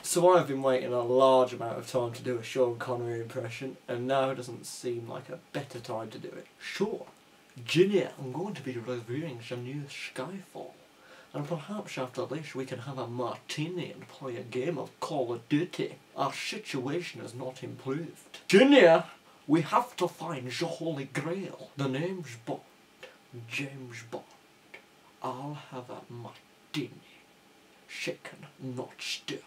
So I've been waiting a large amount of time to do a Sean Connery impression, and now doesn't seem like a better time to do it. Sure, Ginny, I'm going to be reviewing some new Skyfall, and perhaps after this we can have a martini and play a game of Call of Duty. Our situation has not improved. Ginny, we have to find the Holy Grail. The name's Bond. James Bond. I'll have a martini. Shaken, not stirred.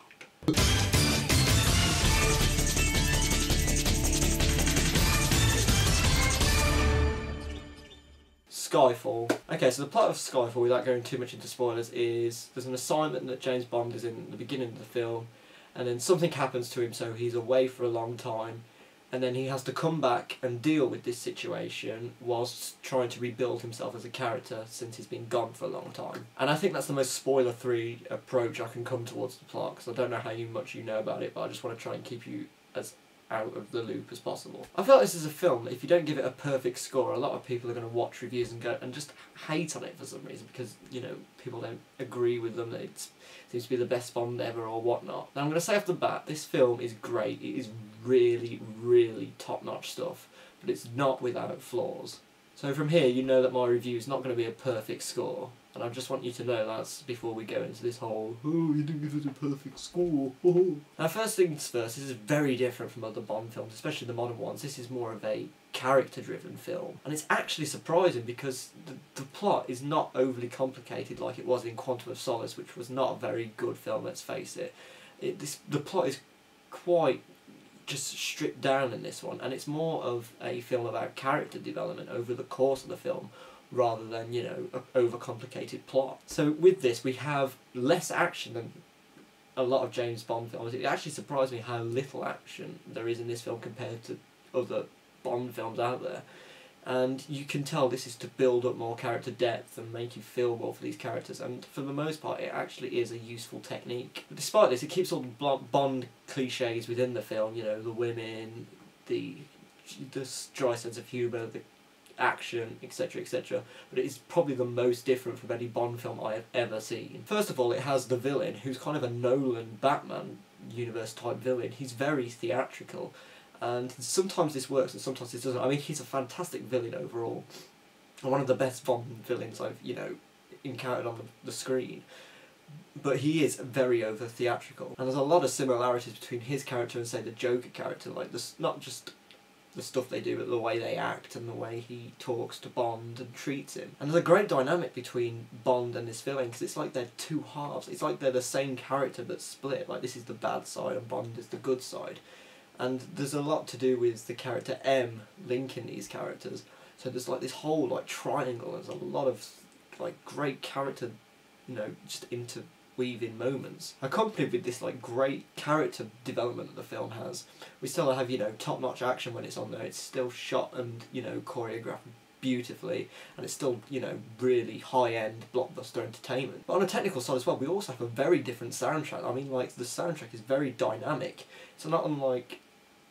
Skyfall. Okay, so the plot of Skyfall, without going too much into spoilers, is there's an assignment that James Bond is in at the beginning of the film, and then something happens to him, so he's away for a long time, and then he has to come back and deal with this situation whilst trying to rebuild himself as a character since he's been gone for a long time. And I think that's the most spoiler-free approach I can come towards the plot, because I don't know how much you know about it, but I just want to try and keep you as out of the loop as possible. I feel like this is a film that if you don't give it a perfect score, a lot of people are going to watch reviews and go and just hate on it for some reason because, you know, people don't agree with them that it seems to be the best Bond ever or whatnot. Now I'm going to say off the bat, this film is great. It is really, really top-notch stuff, but it's not without flaws. So from here, you know that my review is not going to be a perfect score, and I just want you to know that's before we go into this whole, oh, you didn't give it a perfect score. Now, first things first, this is very different from other Bond films, especially the modern ones. This is more of a character-driven film, and it's actually surprising because the plot is not overly complicated like it was in Quantum of Solace, which was not a very good film, let's face it. The plot is quite just stripped down in this one, and it's more of a film about character development over the course of the film rather than, you know, an overcomplicated plot. So with this we have less action than a lot of James Bond films. It actually surprised me how little action there is in this film compared to other Bond films out there. And you can tell this is to build up more character depth and make you feel more for these characters, and for the most part it actually is a useful technique. But despite this, it keeps all the Bond cliches within the film, you know, the women, the dry sense of humour, the action, etc, etc, but it is probably the most different from any Bond film I have ever seen. First of all, it has the villain, who's kind of a Nolan Batman universe type villain. He's very theatrical, and sometimes this works and sometimes it doesn't. I mean, he's a fantastic villain overall, and one of the best Bond villains I've, you know, encountered on the screen. But he is very over theatrical, and there's a lot of similarities between his character and, say, the Joker character. Like, this, not just the stuff they do, but the way they act and the way he talks to Bond and treats him. And there's a great dynamic between Bond and this villain, because it's like they're two halves. It's like they're the same character but split. Like, this is the bad side and Bond is the good side. And there's a lot to do with the character M linking these characters. So there's like this whole like triangle. There's a lot of like great character, you know, just interweaving moments. Accompanied with this like great character development that the film has, we still have, you know, top-notch action when it's on there. It's still shot and, you know, choreographed beautifully, and it's still, you know, really high-end blockbuster entertainment. But on a technical side as well, we also have a very different soundtrack. I mean, like, the soundtrack is very dynamic. It's not unlike,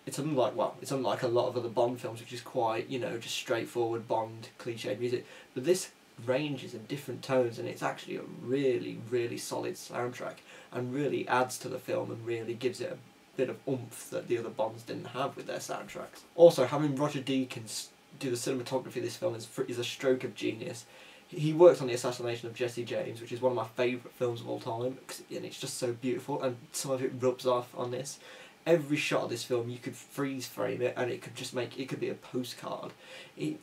it's unlike a lot of other Bond films, which is quite, you know, just straightforward Bond cliched music. But this ranges in different tones, and it's actually a really, really solid soundtrack, and really adds to the film and really gives it a bit of oomph that the other Bonds didn't have with their soundtracks. Also, having Roger Deakins do the cinematography of this film is a stroke of genius. He worked on the assassination of Jesse James, which is one of my favourite films of all time, and it's just so beautiful, and some of it rubs off on this. Every shot of this film, you could freeze frame it, and it could just make, it could be a postcard.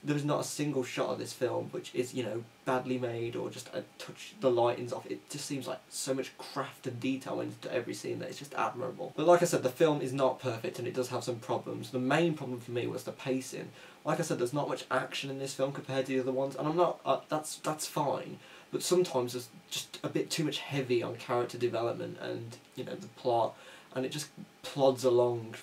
There's not a single shot of this film which is, you know, badly made or just a touch the lightings off. It just seems like so much craft and detail into every scene that it's just admirable. But like I said, the film is not perfect and it does have some problems. The main problem for me was the pacing. Like I said, there's not much action in this film compared to the other ones, and I'm not, that's fine. But sometimes there's just a bit too much heavy on character development and, you know, the plot, and it just plods along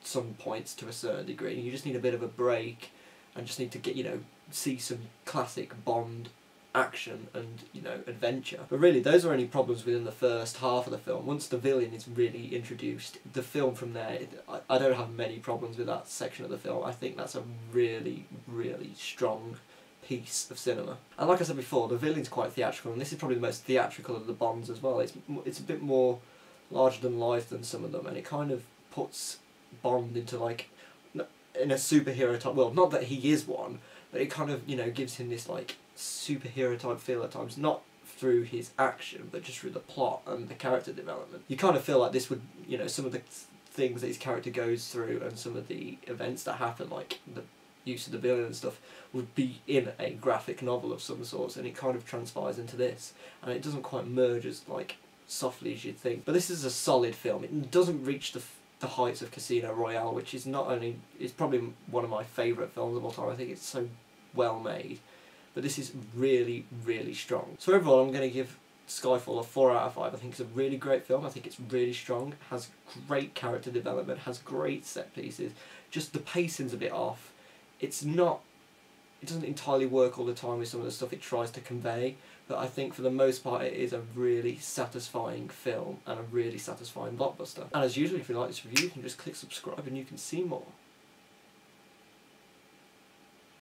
some points to a certain degree. You just need a bit of a break and just need to get, you know, see some classic Bond action and, you know, adventure. But really, those are only problems within the first half of the film. Once the villain is really introduced, the film from there, I don't have many problems with that section of the film. I think that's a really, really strong piece of cinema. And like I said before, the villain's quite theatrical, and this is probably the most theatrical of the Bonds as well. It's a bit more larger than life than some of them, and it kind of puts Bond into like in a superhero type world. Not that he is one, but it kind of, you know, gives him this like superhero type feel at times, not through his action but just through the plot and the character development. You kind of feel like this would, you know, some of the things that his character goes through and some of the events that happen, like the use of the villain and stuff, would be in a graphic novel of some sorts, and it kind of transpires into this, and it doesn't quite merge as like softly as you'd think. But this is a solid film. It doesn't reach the heights of Casino Royale, which is not only, it's probably one of my favourite films of all time. I think it's so well made, but this is really, really strong. So overall, I'm going to give Skyfall a 4 out of 5. I think it's a really great film. I think it's really strong, has great character development, has great set pieces. Just the pacing's a bit off. It doesn't entirely work all the time with some of the stuff it tries to convey, but I think for the most part it is a really satisfying film and a really satisfying blockbuster. And as usual, if you like this review, you can just click subscribe and you can see more.